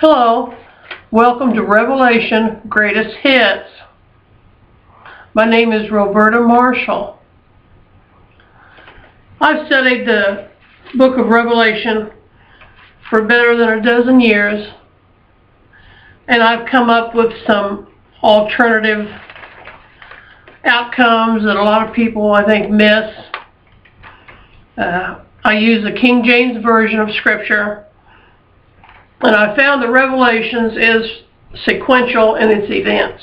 Hello, welcome to Revelation Greatest Hits. My name is Roberta Marshall. I've studied the book of Revelation for better than a dozen years, and I've come up with some alternative outcomes that a lot of people, I think, miss. I use the King James Version of Scripture, and I found that Revelations is sequential in its events,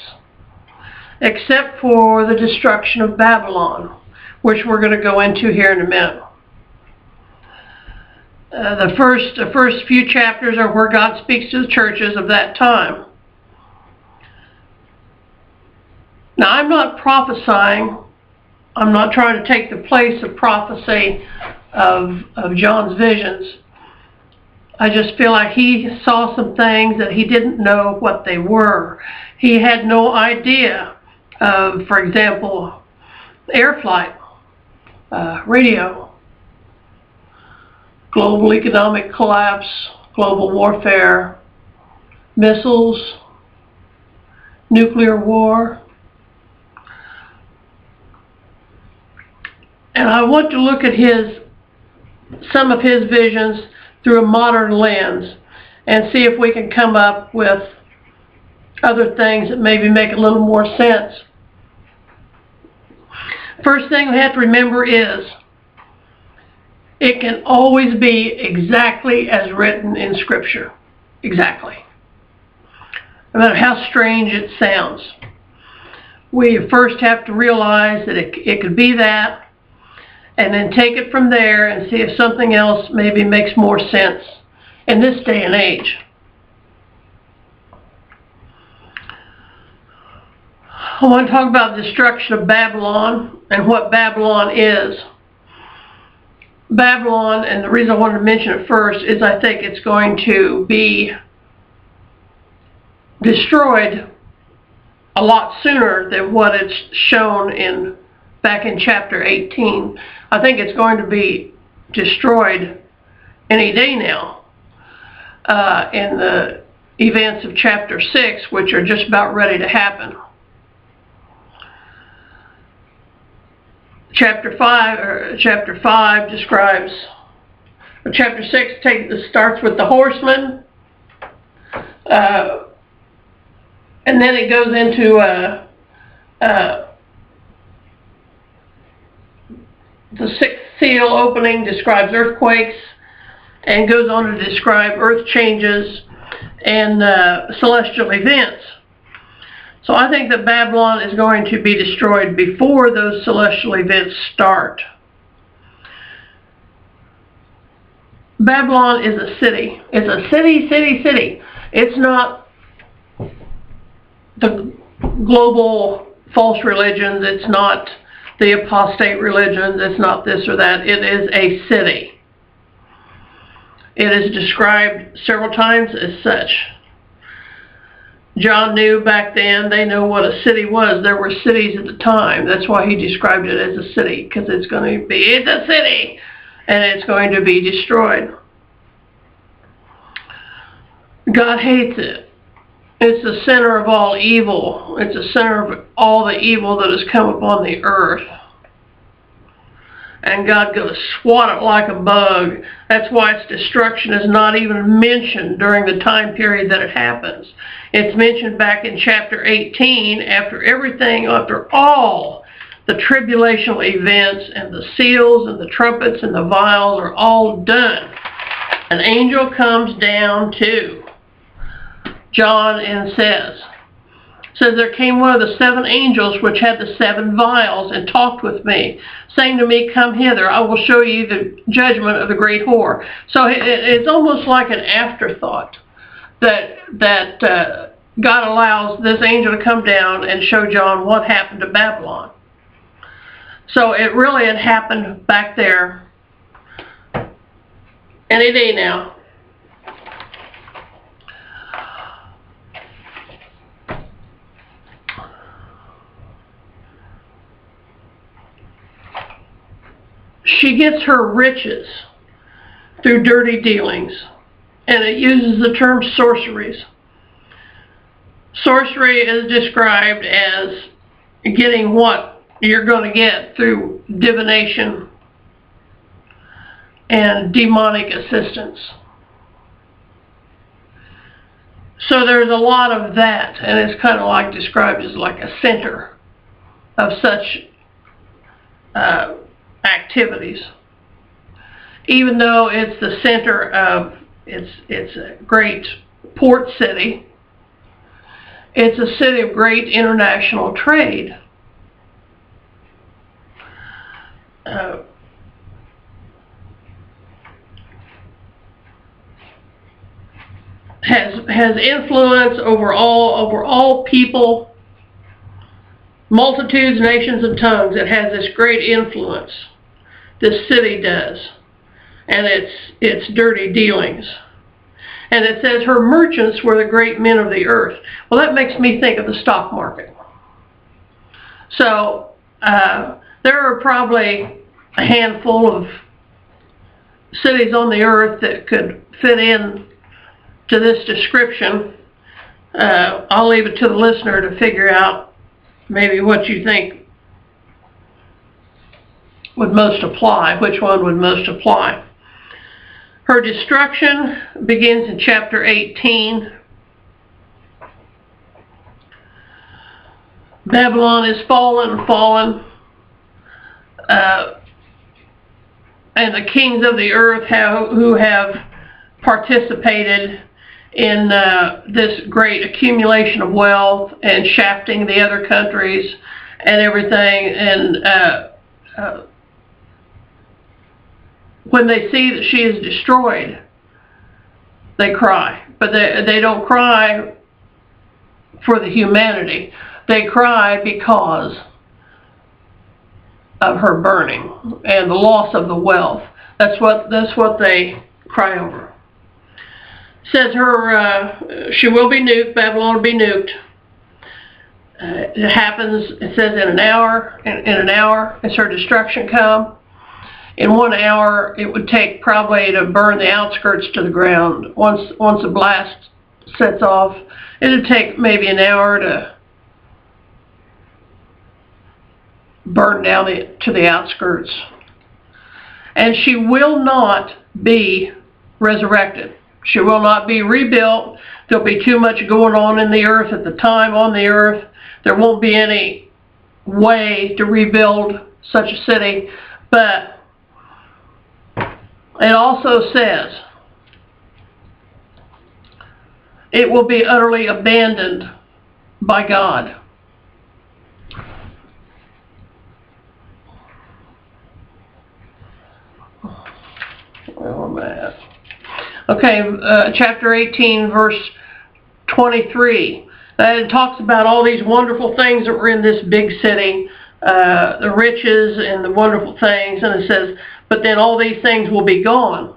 except for the destruction of Babylon, which we're going to go into here in a minute. The first few chapters are where God speaks to the churches of that time. Now, I'm not prophesying. I'm not trying to take the place of prophecy of John's visions. I just feel like he saw some things that he didn't know what they were. He had no idea of, for example, air flight, radio, global economic collapse, global warfare, missiles, nuclear war. And I want to look at some of his visions through a modern lens and see if we can come up with other things that maybe make a little more sense. First thing we have to remember is it can always be exactly as written in Scripture. Exactly. No matter how strange it sounds. We first have to realize that it could be that, and then take it from there and see if something else maybe makes more sense in this day and age. I want to talk about the destruction of Babylon and what Babylon is. Babylon, and the reason I wanted to mention it first, is I think it's going to be destroyed a lot sooner than what it's shown back in chapter 18. I think it's going to be destroyed any day now in the events of chapter 6, which are just about ready to happen. Chapter 5 describes, or chapter 6 starts with the horsemen, and then it goes into the sixth seal opening, describes earthquakes, and goes on to describe earth changes and celestial events. So I think that Babylon is going to be destroyed before those celestial events start. Babylon is a city. It's a city. It's not the global false religions. It's not the apostate religions. It's not this or that. It is a city. It is described several times as such. John knew back then, they know what a city was. There were cities at the time. That's why he described it as a city, because it's a city, and it's going to be destroyed. God hates it. It's the center of all evil. It's the center of all the evil that has come upon the earth. And God goes swat it like a bug. That's why its destruction is not even mentioned during the time period that it happens. It's mentioned back in chapter 18 after all the tribulational events and the seals and the trumpets and the vials are all done. An angel comes down to John and says there came one of the 7 angels which had the 7 vials and talked with me, saying to me, come hither, I will show you the judgment of the great whore. So it's almost like an afterthought that God allows this angel to come down and show John what happened to Babylon. So it really had happened back there any day now. She gets her riches through dirty dealings. and it uses the term sorceries. Sorcery is described as getting what you're going to get through divination and demonic assistance. So there's a lot of that, and it's kind of like described as like a center of such activities. Even though it's the center of, it's a great port city, it's a city of great international trade. Has influence over all people, multitudes, nations, and tongues. It has this great influence. This city does, and its dirty dealings. And it says her merchants were the great men of the earth. Well, that makes me think of the stock market. So there are probably a handful of cities on the earth that could fit in to this description. I'll leave it to the listener to figure out maybe what you think would most apply, which one would most apply. Her destruction begins in chapter 18. Babylon is fallen, and the kings of the earth who have participated in this great accumulation of wealth and shafting the other countries and everything, and when they see that she is destroyed, they cry. But they don't cry for the humanity. They cry because of her burning and the loss of the wealth. That's what they cry over. Says she will be nuked. Babylon will be nuked. It happens. It says in an hour. In an hour, as her destruction come. In 1 hour, it would take probably to burn the outskirts to the ground. Once a blast sets off, it would take maybe an hour to burn down to the outskirts. And she will not be resurrected. She will not be rebuilt. There'll be too much going on in the earth at the time on the earth. There won't be any way to rebuild such a city. But it also says it will be utterly abandoned by God. Where am I at? Okay, chapter 18, verse 23. It talks about all these wonderful things that were in this big city, the riches and the wonderful things, and it says, but then all these things will be gone.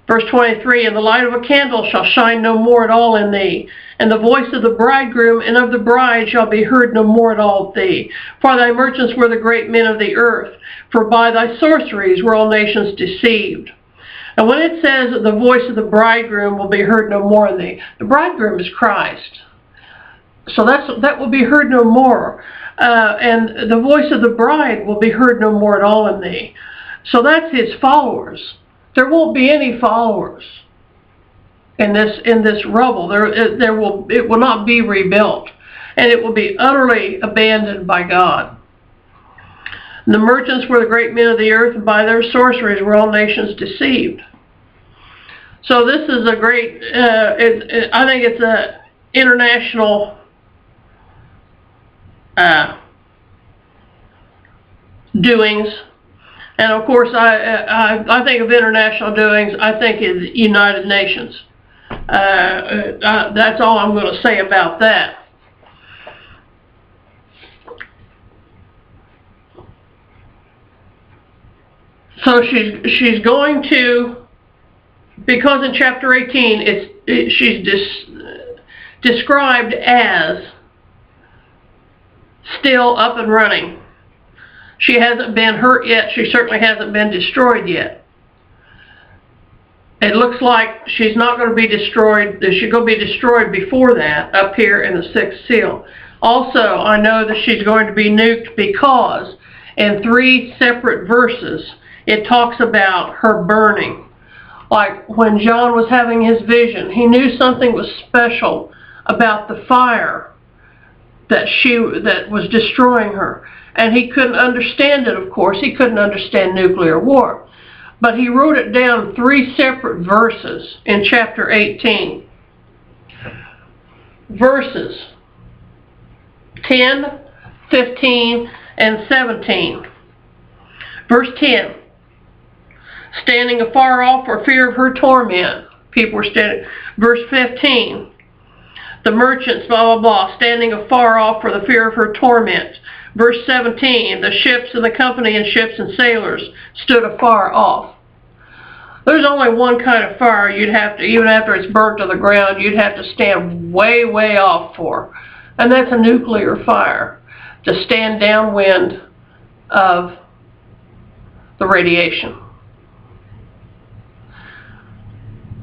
Verse 23, and the light of a candle shall shine no more at all in thee, and the voice of the bridegroom and of the bride shall be heard no more at all of thee. For thy merchants were the great men of the earth, for by thy sorceries were all nations deceived. And when it says that the voice of the bridegroom will be heard no more in thee, the bridegroom is Christ. So that will be heard no more. And the voice of the bride will be heard no more at all in thee. So that's his followers. There won't be any followers in this rubble. It will not be rebuilt, and it will be utterly abandoned by God. And the merchants were the great men of the earth, and by their sorceries were all nations deceived. So this is a great. I think it's a international doings. And of course, I think of international doings, I think of the United Nations. That's all I'm going to say about that. So she's going to, because in chapter 18, she's described as still up and running. She hasn't been hurt yet. She certainly hasn't been destroyed yet. it looks like she's not going to be destroyed. She's going to be destroyed before that up here in the sixth seal. Also, I know that she's going to be nuked because in 3 separate verses it talks about her burning. Like when John was having his vision, he knew something was special about the fire that was destroying her. And he couldn't understand it, of course. He couldn't understand nuclear war. But he wrote it down in 3 separate verses in chapter 18. Verses 10, 15, and 17. Verse 10. Standing afar off for fear of her torment. People were standing. Verse 15. The merchants, blah, blah, blah, standing afar off for the fear of her torment. Verse 17. The ships and the company and ships and sailors stood afar off. There's only one kind of fire you'd have to, even after it's burnt to the ground, you'd have to stand way, way off for. And that's a nuclear fire. To stand downwind of the radiation.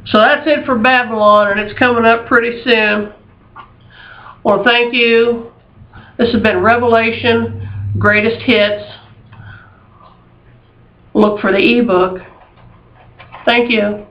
So that's it for Babylon, and it's coming up pretty soon. Well, thank you. This has been Revelation Greatest Hits. Look for the ebook. Thank you.